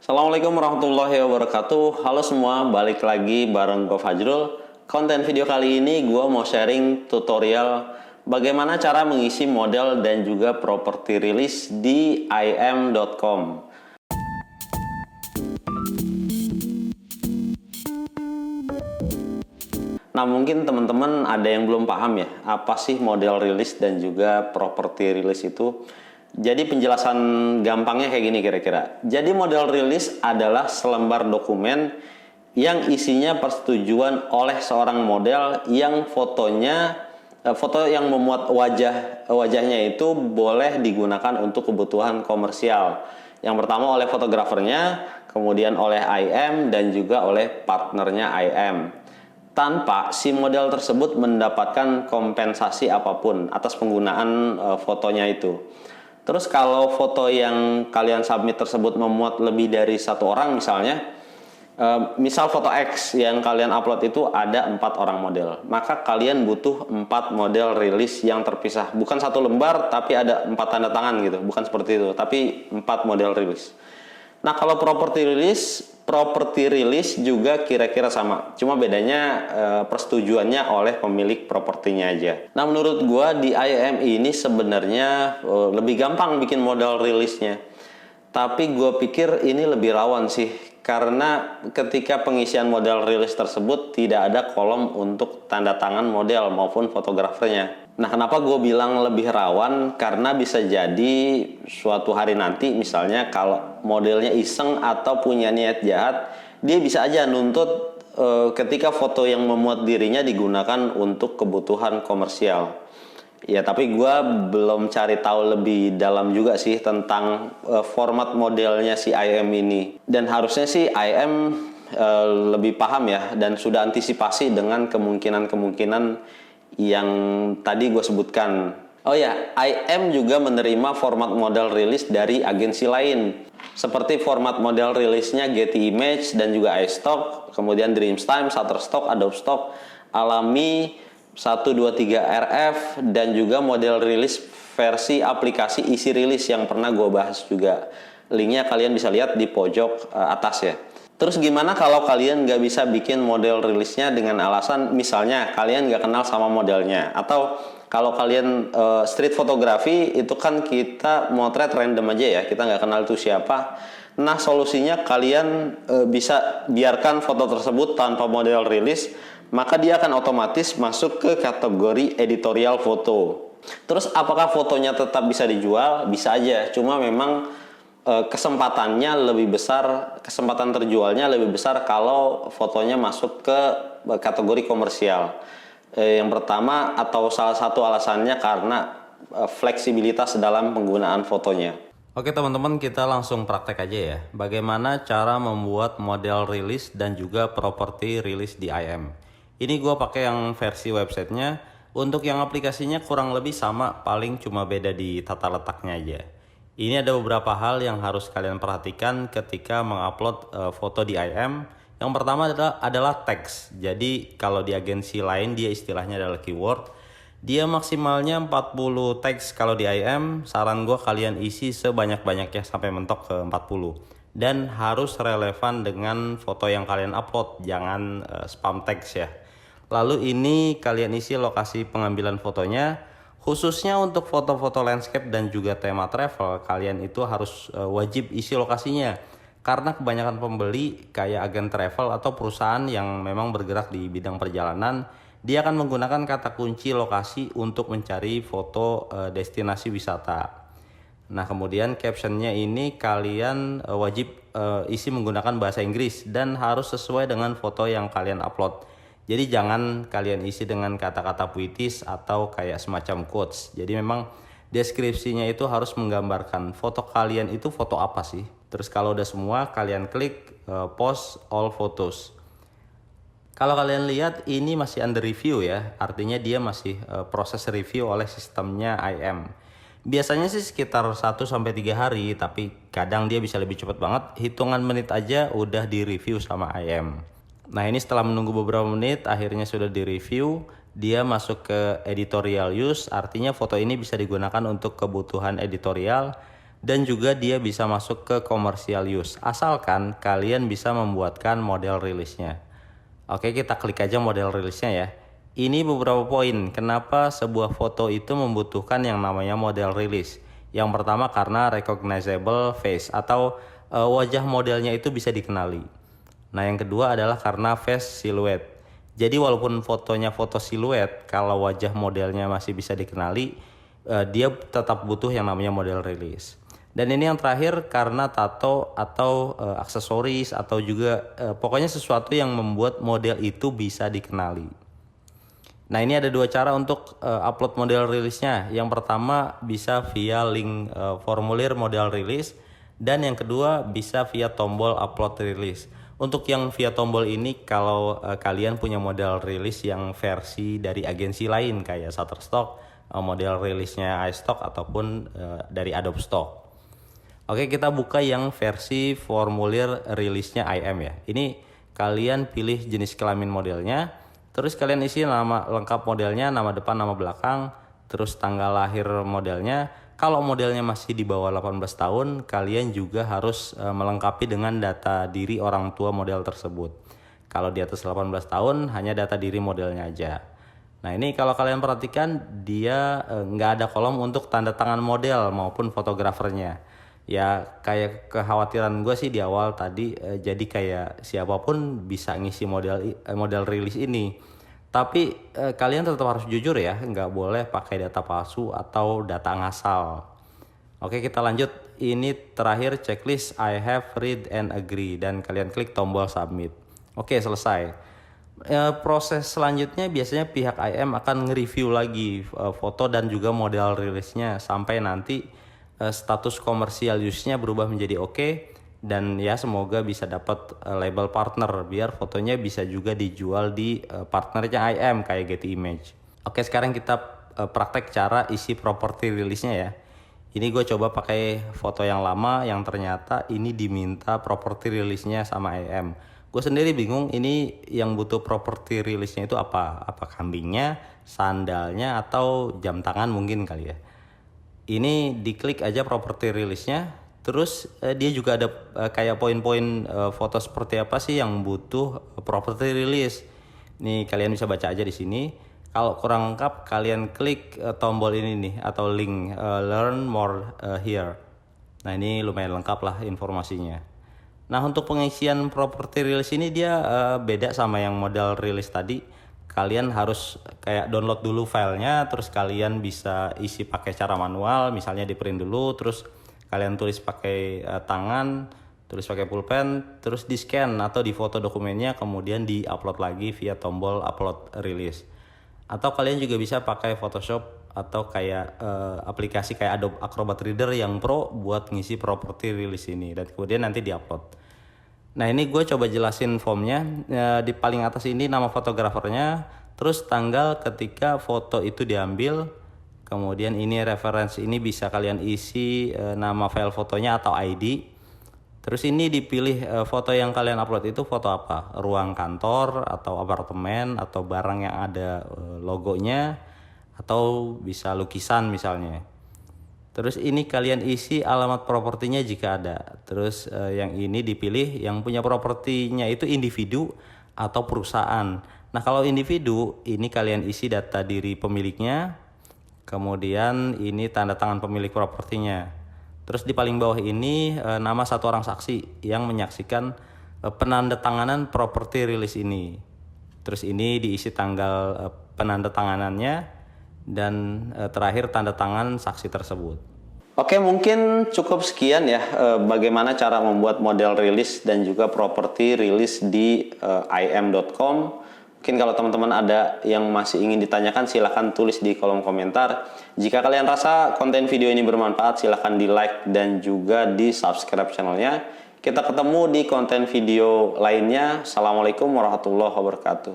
Assalamualaikum warahmatullahi wabarakatuh. Halo semua, balik lagi bareng gue Fajrul. Konten video kali ini gue mau sharing tutorial bagaimana cara mengisi model dan juga properti rilis di im.com. Nah, mungkin teman-teman ada yang belum paham ya, apa sih model rilis dan juga properti rilis itu. Jadi penjelasan gampangnya kayak gini kira-kira. Jadi model rilis adalah selembar dokumen yang isinya persetujuan oleh seorang model yang foto yang memuat wajahnya itu boleh digunakan untuk kebutuhan komersial. Yang pertama oleh fotografernya, kemudian oleh IM dan juga oleh partnernya IM. Tanpa si model tersebut mendapatkan kompensasi apapun atas penggunaan fotonya itu. Terus kalau foto yang kalian submit tersebut memuat lebih dari satu orang misalnya, misal foto X yang kalian upload itu ada 4 orang model, maka kalian butuh 4 model rilis yang terpisah. Bukan satu lembar tapi ada 4 tanda tangan gitu, bukan seperti itu, tapi 4 model rilis. Nah, kalau properti rilis juga kira-kira sama. Cuma bedanya persetujuannya oleh pemilik propertinya aja. Nah, menurut gua di IM ini sebenarnya lebih gampang bikin model rilisnya. Tapi gua pikir ini lebih rawan sih. Karena ketika pengisian model rilis tersebut tidak ada kolom untuk tanda tangan model maupun fotografernya. Nah, kenapa gue bilang lebih rawan? Karena bisa jadi suatu hari nanti misalnya kalau modelnya iseng atau punya niat jahat, dia bisa aja nuntut ketika foto yang memuat dirinya digunakan untuk kebutuhan komersial. Ya, tapi gue belum cari tahu lebih dalam juga sih tentang format modelnya si IM ini. Dan harusnya sih IM lebih paham ya dan sudah antisipasi dengan kemungkinan-kemungkinan yang tadi gue sebutkan. Oh ya, IM juga menerima format model rilis dari agensi lain. Seperti format model rilisnya Getty Image dan juga iStock, kemudian Dreamtime, Shutterstock, Adobe Stock, Alamy, 123 RF, dan juga model rilis versi aplikasi isi rilis yang pernah gue bahas juga. Linknya kalian bisa lihat di pojok atas ya. Terus gimana kalau kalian nggak bisa bikin model rilisnya dengan alasan misalnya kalian nggak kenal sama modelnya, atau kalau kalian street fotografi itu kan kita motret random aja ya, kita nggak kenal itu siapa. Nah, solusinya kalian bisa biarkan foto tersebut tanpa model rilis, maka dia akan otomatis masuk ke kategori editorial foto. Terus apakah fotonya tetap bisa dijual? Bisa aja, cuma memang kesempatannya lebih besar, kesempatan terjualnya lebih besar kalau fotonya masuk ke kategori komersial. Yang pertama atau salah satu alasannya karena fleksibilitas dalam penggunaan fotonya. Oke teman-teman, kita langsung praktek aja ya. Bagaimana cara membuat model rilis dan juga properti rilis di IM. Ini gue pakai yang versi websitenya. Untuk yang aplikasinya kurang lebih sama, paling cuma beda di tata letaknya aja. Ini ada beberapa hal yang harus kalian perhatikan ketika mengupload foto di IM. Yang pertama adalah teks. Jadi kalau di agensi lain dia istilahnya adalah keyword. Dia maksimalnya 40 teks. Kalau di IM saran gue kalian isi sebanyak-banyaknya sampai mentok ke 40. Dan harus relevan dengan foto yang kalian upload. Jangan spam teks ya. Lalu ini kalian isi lokasi pengambilan fotonya. Khususnya untuk foto-foto landscape dan juga tema travel, kalian itu harus wajib isi lokasinya. Karena kebanyakan pembeli kayak agen travel atau perusahaan yang memang bergerak di bidang perjalanan, dia akan menggunakan kata kunci lokasi untuk mencari foto destinasi wisata. Nah, kemudian captionnya ini kalian wajib isi menggunakan bahasa Inggris dan harus sesuai dengan foto yang kalian upload. Jadi jangan kalian isi dengan kata-kata puitis atau kayak semacam quotes. Jadi memang deskripsinya itu harus menggambarkan foto kalian itu foto apa sih. Terus kalau udah semua kalian klik post all photos. Kalau kalian lihat ini masih under review ya. Artinya dia masih proses review oleh sistemnya IM. Biasanya sih sekitar 1-3 hari, tapi kadang dia bisa lebih cepat banget. Hitungan menit aja udah di review sama IM. Nah, ini setelah menunggu beberapa menit akhirnya sudah direview. Dia masuk ke editorial use, artinya foto ini bisa digunakan untuk kebutuhan editorial. dan juga dia bisa masuk ke commercial use asalkan kalian bisa membuatkan model rilisnya. Oke, kita klik aja model rilisnya ya. Ini beberapa poin kenapa sebuah foto itu membutuhkan yang namanya model rilis. Yang pertama karena recognizable face atau wajah modelnya itu bisa dikenali. Nah, yang kedua adalah karena face silhouette. Jadi walaupun fotonya foto siluet, kalau wajah modelnya masih bisa dikenali, dia tetap butuh yang namanya model rilis. Dan ini yang terakhir karena tato atau aksesoris atau juga pokoknya sesuatu yang membuat model itu bisa dikenali. Nah, ini ada dua cara untuk upload model rilisnya. Yang pertama bisa via link formulir model rilis, dan yang kedua bisa via tombol upload rilis. Untuk yang via tombol ini kalau kalian punya model rilis yang versi dari agensi lain kayak Shutterstock, model rilisnya iStock ataupun dari Adobe Stock. Oke, kita buka yang versi formulir rilisnya IM ya. Ini kalian pilih jenis kelamin modelnya, terus kalian isi nama lengkap modelnya, nama depan, nama belakang, terus tanggal lahir modelnya. Kalau modelnya masih di bawah 18 tahun, kalian juga harus melengkapi dengan data diri orang tua model tersebut. Kalau di atas 18 tahun, hanya data diri modelnya aja. Nah, ini kalau kalian perhatikan, dia nggak ada kolom untuk tanda tangan model maupun fotografernya. Ya, kayak kekhawatiran gue sih di awal tadi, jadi kayak siapapun bisa ngisi model rilis ini. Tapi kalian tetap harus jujur ya, nggak boleh pakai data palsu atau data ngasal. Oke, kita lanjut. Ini terakhir checklist I have read and agree, dan kalian klik tombol submit. Oke, selesai. Proses selanjutnya biasanya pihak IM akan nge-review lagi foto dan juga model rilisnya sampai nanti status komersial use-nya berubah menjadi oke, dan ya semoga bisa dapat label partner biar fotonya bisa juga dijual di partnernya IM kayak Getty Image. Oke, sekarang kita praktek cara isi properti rilisnya ya. Ini gue coba pakai foto yang lama yang ternyata ini diminta properti rilisnya sama IM. Gue sendiri bingung ini yang butuh properti rilisnya itu apa? Apa kambingnya, sandalnya, atau jam tangan mungkin kali ya. Ini diklik aja properti rilisnya, terus dia juga ada kayak poin-poin foto seperti apa sih yang butuh properti rilis. Nih kalian bisa baca aja di sini. Kalau kurang lengkap kalian klik tombol ini nih atau link learn more here. Nah, ini lumayan lengkap lah informasinya. Nah, untuk pengisian properti rilis ini dia beda sama yang model rilis tadi. Kalian harus kayak download dulu filenya, terus kalian bisa isi pakai cara manual, misalnya di print dulu, terus kalian tulis pakai tangan, tulis pakai pulpen, terus di scan atau di foto dokumennya, kemudian di upload lagi via tombol upload release. Atau kalian juga bisa pakai Photoshop atau kayak aplikasi kayak Adobe Acrobat Reader yang pro buat ngisi properti release ini, dan kemudian nanti di upload. Nah, ini gue coba jelasin formnya. Di paling atas ini nama fotografernya, terus tanggal ketika foto itu diambil, kemudian ini referensi, ini bisa kalian isi nama file fotonya atau ID. Terus ini dipilih foto yang kalian upload itu foto apa, ruang kantor atau apartemen atau barang yang ada logonya, atau bisa lukisan misalnya. Terus ini kalian isi alamat propertinya jika ada. Terus yang ini dipilih yang punya propertinya itu individu atau perusahaan. Nah, kalau individu ini kalian isi data diri pemiliknya. Kemudian ini tanda tangan pemilik propertinya. Terus di paling bawah ini nama satu orang saksi yang menyaksikan penandatanganan properti rilis ini. Terus ini diisi tanggal penandatanganannya, dan terakhir tanda tangan saksi tersebut. Oke, mungkin cukup sekian ya bagaimana cara membuat model rilis dan juga properti rilis di im.com. Mungkin kalau teman-teman ada yang masih ingin ditanyakan, silahkan tulis di kolom komentar. Jika kalian rasa konten video ini bermanfaat, silahkan di like dan juga di subscribe channelnya. Kita ketemu di konten video lainnya. Assalamualaikum warahmatullahi wabarakatuh.